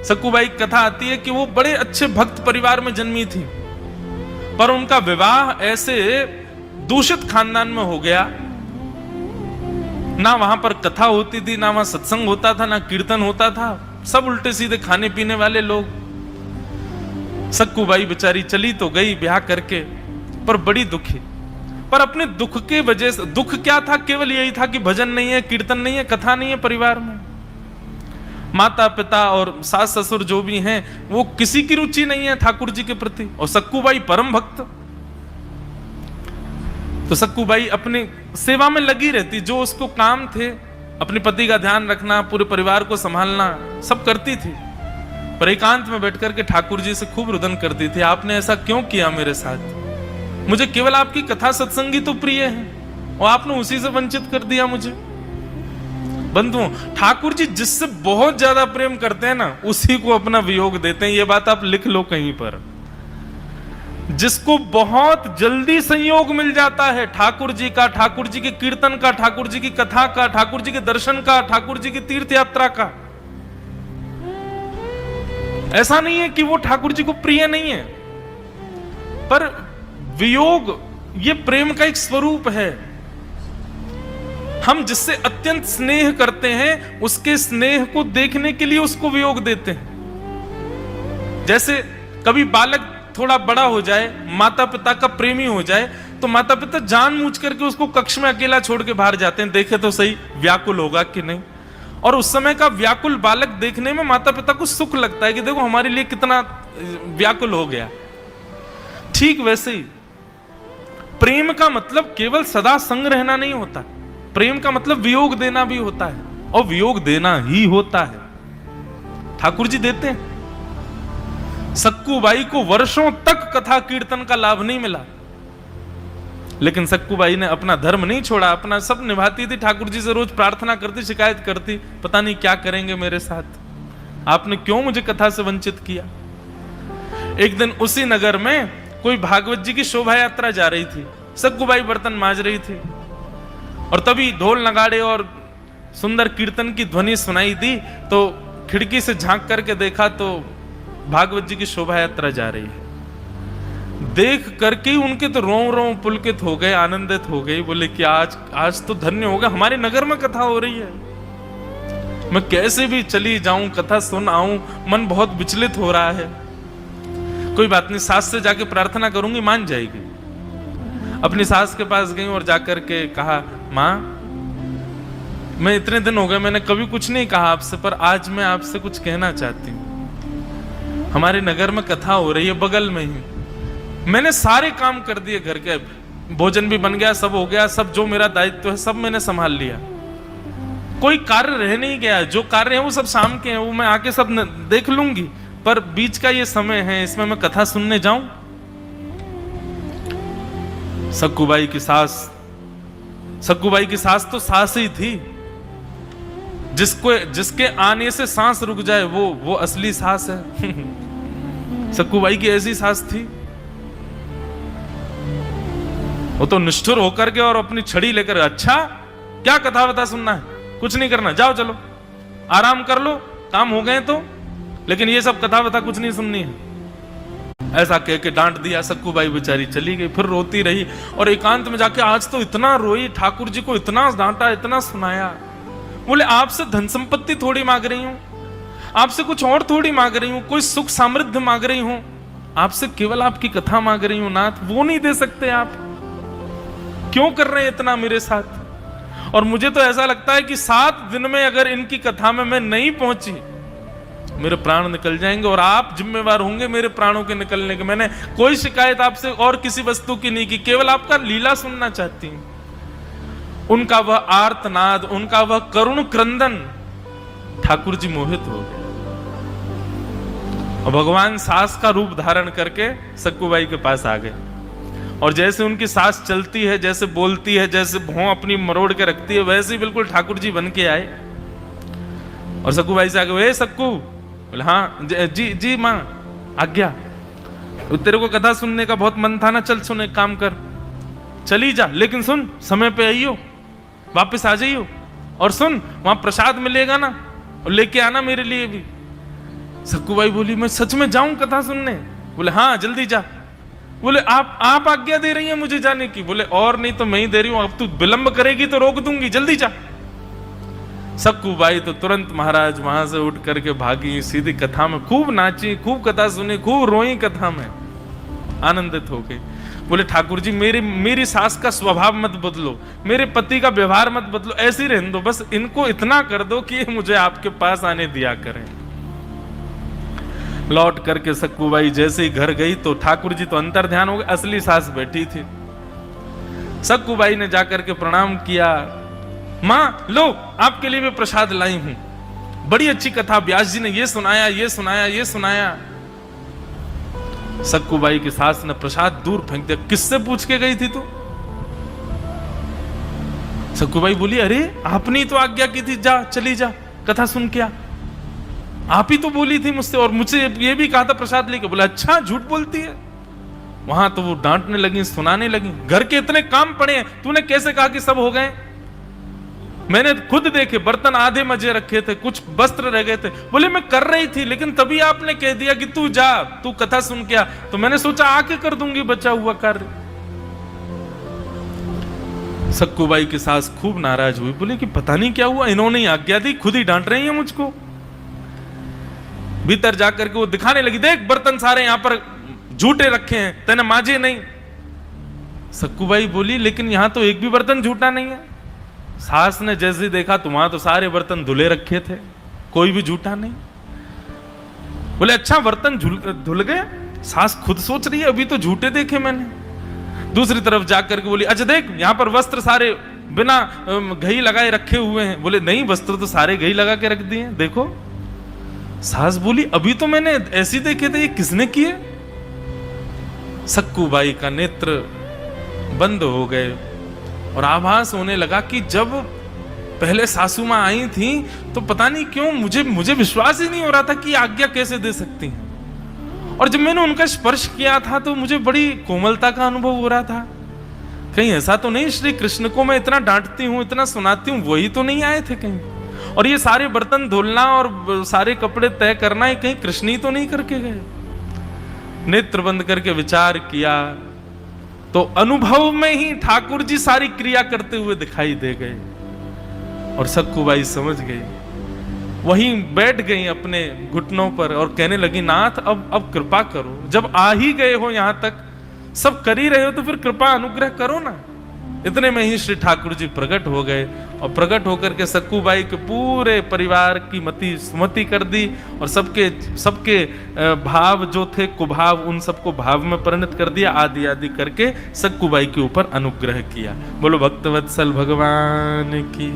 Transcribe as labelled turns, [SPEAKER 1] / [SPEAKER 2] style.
[SPEAKER 1] सक्कूबाई की कथा आती है कि वो बड़े अच्छे भक्त परिवार में जन्मी थी, पर उनका विवाह ऐसे दूषित खानदान में हो गया, ना वहां पर कथा होती थी, ना वहां सत्संग होता था, ना कीर्तन होता था, सब उल्टे सीधे खाने पीने वाले लोग। सक्कूबाई बेचारी चली तो गई ब्याह करके, पर बड़ी दुखी। पर अपने दुख के वजह से, दुख क्या था, केवल यही था कि भजन नहीं है, कीर्तन नहीं है, कथा नहीं है परिवार में। माता पिता और सास ससुर जो भी हैं, वो किसी की रुचि नहीं है ठाकुर जी के प्रति, और सक्कूबाई परम भक्त। तो सक्कूबाई अपनी सेवा में लगी रहती, जो उसको काम थे, अपने पति का ध्यान रखना, पूरे परिवार को संभालना, सब करती थी। पर एकांत में बैठ करके ठाकुर जी से खूब रुदन करती थी, आपने ऐसा क्यों किया मेरे साथ? मुझे केवल आपकी कथा सत्संगी तो प्रिय है, और आपने उसी से वंचित कर दिया मुझे। बंधुओं, ठाकुर जी जिससे बहुत ज्यादा प्रेम करते हैं ना, उसी को अपना वियोग देते हैं। ये बात आप लिख लो कहीं पर। जिसको बहुत जल्दी संयोग मिल जाता है ठाकुर जी का, ठाकुर जी के कीर्तन का, ठाकुर जी की कथा का, ठाकुर जी के दर्शन का, ठाकुर जी की तीर्थ यात्रा का, ऐसा नहीं है कि वो ठाकुर जी को प्रिय नहीं है, पर वियोग ये प्रेम का एक स्वरूप है। हम जिससे अत्यंत स्नेह करते हैं, उसके स्नेह को देखने के लिए उसको वियोग देते हैं। जैसे कभी बालक थोड़ा बड़ा हो जाए, माता पिता का प्रेमी हो जाए, तो माता पिता जानबूझ करके उसको कक्ष में अकेला छोड़ के बाहर जाते हैं, देखे तो सही व्याकुल होगा कि नहीं। और उस समय का व्याकुल बालक देखने में माता पिता को सुख लगता है कि देखो हमारे लिए कितना व्याकुल हो गया। ठीक वैसे ही प्रेम का मतलब केवल सदा संग रहना नहीं होता, प्रेम का मतलब वियोग देना भी होता है, और वियोग देना ही होता है। ठाकुर जी देते हैं। सक्कूबाई को वर्षों तक कथा कीर्तन का लाभ नहीं मिला, लेकिन सक्कूबाई ने अपना धर्म नहीं छोड़ा, अपना सब निभाती थी। ठाकुर जी से रोज प्रार्थना करती, शिकायत करती, पता नहीं क्या करेंगे मेरे साथ, आपने क्यों मुझे कथा से वंचित किया। एक दिन उसी नगर में कोई भागवत जी की शोभा यात्रा जा रही थी, सक्कूबाई बर्तन मांज रही थी, और तभी ढोल नगाड़े और सुंदर कीर्तन की ध्वनि सुनाई दी। तो खिड़की से झांक करके देखा तो भागवत जी की शोभा यात्रा जा रही है। देख करके उनके तो रों रों पुलकित हो गए, आनंदित हो गई, बोले कि आज तो धन्य हो गया, हमारे नगर में कथा हो रही है, मैं कैसे भी चली जाऊं, कथा सुन आऊं, मन बहुत विचलित हो रहा है। कोई बात नहीं, सास से जाके प्रार्थना करूंगी, मान जाएगी। अपनी सास के पास गई और जाकर के कहा, माँ मैं इतने दिन हो गए, मैंने कभी कुछ नहीं कहा आपसे, पर आज मैं आपसे कुछ कहना चाहती हूँ। हमारे नगर में कथा हो रही है, बगल में ही, मैंने सारे काम कर दिए, घर के भोजन भी बन गया, सब हो गया, सब जो मेरा दायित्व है सब मैंने संभाल लिया, कोई कार्य रह नहीं गया, जो कार्य है वो सब शाम के हैं, वो मैं आके सब देख लूंगी, पर बीच का ये समय है, इसमें मैं कथा सुनने जाऊं? सक्कूबाई की सास तो सास ही थी, जिसके आने से सांस रुक जाए वो असली सास है। सक्कूबाई की ऐसी सास थी, वो तो निष्ठुर होकर के और अपनी छड़ी लेकर, अच्छा क्या कथा वथा सुनना है, कुछ नहीं करना, जाओ चलो आराम कर लो, काम हो गए तो, लेकिन ये सब कथा वथा कुछ नहीं सुननी है। ऐसा कह के डांट दिया, सक्कूबाई बेचारी चली गई, फिर रोती रही, और एकांत में जाके आज तो इतना रोई, ठाकुर जी को इतना डांटा, इतना सुनाया। बोले आपसे धन संपत्ति थोड़ी मांग रही हूं, आपसे कुछ और थोड़ी मांग रही हूं, कोई सुख समृद्धि मांग रही हूं, आपसे केवल आपकी कथा मांग रही हूं नाथ, वो नहीं दे सकते आप, क्यों कर रहे हैं इतना मेरे साथ? और मुझे तो ऐसा लगता है कि 7 दिन में अगर इनकी कथा में मैं नहीं पहुंची, मेरे प्राण निकल जाएंगे, और आप जिम्मेवार होंगे मेरे प्राणों के निकलने के। मैंने कोई शिकायत आपसे और किसी वस्तु की नहीं की, केवल आपका लीला सुनना चाहती हूं। उनका वह आर्तनाद, उनका वह करुण क्रंदन, ठाकुर जी मोहित हो गए, और भगवान सास का रूप धारण करके सक्कूबाई के पास आ गए, और जैसे उनकी सास चलती है, जैसे बोलती है, जैसे भौं अपनी मरोड़ के रखती है, वैसे ही बिल्कुल ठाकुर जी बन के आए, और सक्कूबाई से आगे, ए सक्कू, बोले हाँ जी माँ आज्ञा, तेरे को कथा सुनने का बहुत मन था ना, चल सुन, एक काम कर, चली जा, लेकिन सुन समय पे आइयो, वापस आ जाइयो, और सुन वहां प्रसाद मिलेगा ना, और लेके आना मेरे लिए भी। सक्कूबाई बोली मैं सच में जाऊं कथा सुनने? बोले हाँ जल्दी जा। बोले आप आज्ञा दे रही हैं मुझे जाने की? बोले और नहीं तो मैं ही दे रही हूं, अब तू विलंब करेगी तो रोक दूंगी, जल्दी जा। सक्कूबाई तो तुरंत महाराज वहां से उठ करके भागी, सीधी कथा में खूब नाची, खूब कथा सुनी, खूब रोई, कथा में आनंदित हो गई। बोले ठाकुर जी मेरी सास का स्वभाव मत बदलो, मेरे पति का व्यवहार मत बदलो, ऐसे ही रहने दो, बस इनको इतना कर दो कि मुझे आपके पास आने दिया करें। लौट करके सक्कूबाई जैसे ही घर गई तो ठाकुर जी तो अंतर ध्यान हो गए, असली सास बैठी थी। सक्कूबाई ने जाकर के प्रणाम किया, मां लो आपके लिए मैं प्रसाद लाई हूं, बड़ी अच्छी कथा, व्यास जी ने ये सुनाया ये सुनाया ये सुनाया। सक्कूबाई की सास ने प्रसाद दूर फेंक दिया, किससे पूछ के गई थी तू? सक्कूबाई बोली अरे आपने ही तो आज्ञा की थी, जा चली जा कथा सुन के आ, आप ही तो बोली थी मुझसे, और मुझे ये भी कहा था प्रसाद लेके। बोला अच्छा झूठ बोलती है। वहां तो वो डांटने लगी, सुनाने लगी, घर के इतने काम पड़े हैं, तूने कैसे कहा कि सब हो गए? मैंने खुद देखे, बर्तन आधे मजे रखे थे, कुछ वस्त्र रह गए थे। बोले मैं कर रही थी, लेकिन तभी आपने कह दिया कि तू जा, तू कथा सुन के आ, तो मैंने सोचा आके कर दूंगी बचा हुआ कार्य। सक्कूबाई की सास खूब नाराज हुई, बोले कि पता नहीं क्या हुआ, इन्होंने ही आज्ञा दी, खुद ही डांट रही है मुझको। भीतर जाकर के वो दिखाने लगी, देख बर्तन सारे यहां पर झूठे रखे हैं, तेने माजे नहीं। सक्कूबाई बोली लेकिन यहां तो एक भी बर्तन झूठा नहीं है। सास ने जैसे देखा तो वहां तो सारे बर्तन धुले रखे थे, कोई भी झूठा नहीं। बोले अच्छा बर्तन धुल गए? सास खुद सोच रही है अभी तो झूठे देखे मैंने। दूसरी तरफ जाकर के बोली अच्छा देख यहां पर वस्त्र सारे बिना घी लगाए रखे हुए हैं। बोले नहीं वस्त्र तो सारे घी लगा के रख दिए, देखो। सास बोली अभी तो मैंने ऐसे देखे थे, ये किसने किए? सक्कूबाई का नेत्र बंद हो गए और आभास होने लगा कि जब पहले सासू मां आई थी तो पता नहीं क्यों मुझे विश्वास ही नहीं हो रहा था कि आज्ञा कैसे दे सकती हैं, और जब मैंने उनका स्पर्श किया था तो मुझे बड़ी कोमलता का अनुभव हो रहा था। कहीं ऐसा तो नहीं श्री कृष्ण को मैं इतना डांटती हूं, इतना सुनाती हूं, वही तो नहीं आए थे कहीं? और ये सारे बर्तन धुलना और सारे कपड़े तय करना ये कहीं कृष्ण ही तो नहीं करके गए? नेत्र बंद करके विचार किया तो अनुभव में ही ठाकुर जी सारी क्रिया करते हुए दिखाई दे गए और सक्कूबाई समझ गई। वहीं बैठ गई अपने घुटनों पर और कहने लगी नाथ अब कृपा करो, जब आ ही गए हो यहां तक, सब कर ही रहे हो तो फिर कृपा अनुग्रह करो ना। इतने में ही श्री ठाकुर जी प्रकट हो गए और प्रकट होकर के सक्कूबाई के पूरे परिवार की मति सुमति कर दी और सबके भाव जो थे कुभाव उन सबको भाव में परिणत कर दिया, आदि आदि करके सक्कूबाई के ऊपर अनुग्रह किया। बोलो भक्तवत्सल भगवान की।